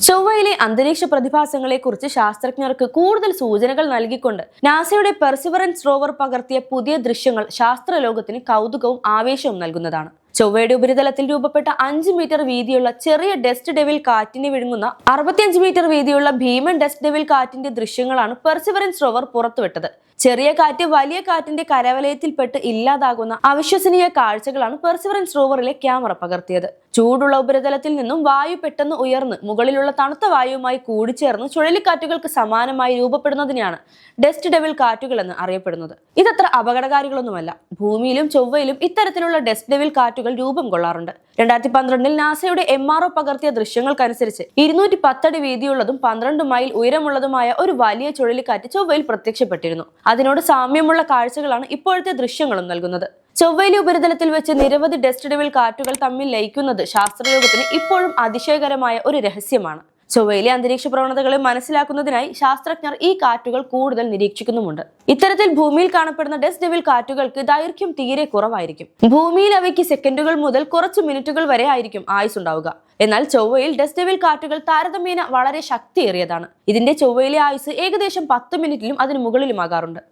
ചൊവ്വയിലെ അന്തരീക്ഷ പ്രതിഭാസങ്ങളെക്കുറിച്ച് ശാസ്ത്രജ്ഞർക്ക് കൂടുതൽ സൂചനകൾ നൽകിക്കൊണ്ട് നാസയുടെ പെർസിവറൻസ് റോവർ പകർത്തിയ പുതിയ ദൃശ്യങ്ങൾ ശാസ്ത്രലോകത്തിന് കൗതുകവും ആവേശവും നൽകുന്നതാണ്. ചൊവ്വയുടെ ഉപരിതലത്തിൽ രൂപപ്പെട്ട 5 മീറ്റർ വീതിയുള്ള ചെറിയ ഡസ്റ്റ് ഡെവിൽ കാറ്റിനെ വിഴുങ്ങുന്ന 65 മീറ്റർ വീതിയുള്ള ഭീമൻ ഡസ്റ്റ് ഡെവിൽ കാറ്റിന്റെ ദൃശ്യങ്ങളാണ് പെർസിവറൻസ് റോവർ പുറത്തുവിട്ടത്. ചെറിയ കാറ്റ് വലിയ കാറ്റിന്റെ കരവലയത്തിൽപ്പെട്ട് ഇല്ലാതാകുന്ന അവിശ്വസനീയ കാഴ്ചകളാണ് പെർസിവറൻസ് റോവറിലെ ക്യാമറ പകർത്തിയത്. ചൂടുള്ള ഉപരിതലത്തിൽ നിന്നും വായു പെട്ടെന്ന് ഉയർന്ന് മുകളിലുള്ള തണുത്ത വായുവുമായി കൂടിച്ചേർന്ന് ചുഴലിക്കാറ്റുകൾക്ക് സമാനമായി രൂപപ്പെടുന്നതിനെയാണ് ഡസ്റ്റ് ഡെവിൽ കാറ്റുകൾ എന്ന് അറിയപ്പെടുന്നത്. ഇതത്ര അപകടകാരികളൊന്നുമല്ല. ഭൂമിയിലും ചൊവ്വയിലും ഇത്തരത്തിലുള്ള ഡസ്റ്റ് ഡെവിൽ കാറ്റുകൾ രൂപം കൊള്ളാറുണ്ട്. 2012 നാസയുടെ MRO പകർത്തിയ ദൃശ്യങ്ങൾക്കനുസരിച്ച് 210 അടി വീതിയുള്ളതും 12 മൈൽ ഉയരമുള്ളതുമായ ഒരു വലിയ ചുഴലിക്കാറ്റ് ചൊവ്വയിൽ പ്രത്യക്ഷപ്പെട്ടിരുന്നു. അതിനോട് സാമ്യമുള്ള കാഴ്ചകളാണ് ഇപ്പോഴത്തെ ദൃശ്യങ്ങളും നൽകുന്നത്. ചൊവ്വയിലെ ഉപരിതലത്തിൽ വെച്ച് നിരവധി ഡസ്റ്റ് ഡെവിൽ കാറ്റുകൾ തമ്മിൽ ലയിക്കുന്നത് ശാസ്ത്രലോകത്തിന് ഇപ്പോഴും അതിശയകരമായ ഒരു രഹസ്യമാണ്. ചൊവ്വയിലെ അന്തരീക്ഷ പ്രവണതകളെ മനസ്സിലാക്കുന്നതിനായി ശാസ്ത്രജ്ഞർ ഈ കാറ്റുകൾ കൂടുതൽ നിരീക്ഷിക്കുന്നുമുണ്ട്. ഇത്തരത്തിൽ ഭൂമിയിൽ കാണപ്പെടുന്ന ഡസ്റ്റ് ഡെവിൽ കാറ്റുകൾക്ക് ദൈർഘ്യം തീരെ കുറവായിരിക്കും. ഭൂമിയിൽ അവയ്ക്ക് സെക്കൻഡുകൾ മുതൽ കുറച്ച് മിനിറ്റുകൾ വരെ ആയിരിക്കും ആയുസ് ഉണ്ടാവുക. എന്നാൽ ചൊവ്വയിൽ ഡസ്റ്റ് ഡെവിൽ കാറ്റുകൾ താരതമ്യേന വളരെ ശക്തിയേറിയതാണ്. ഇതിന്റെ ചൊവ്വയിലെ ആയുസ് ഏകദേശം 10 മിനിറ്റിലും അതിനു മുകളിലുമാകാറുണ്ട്.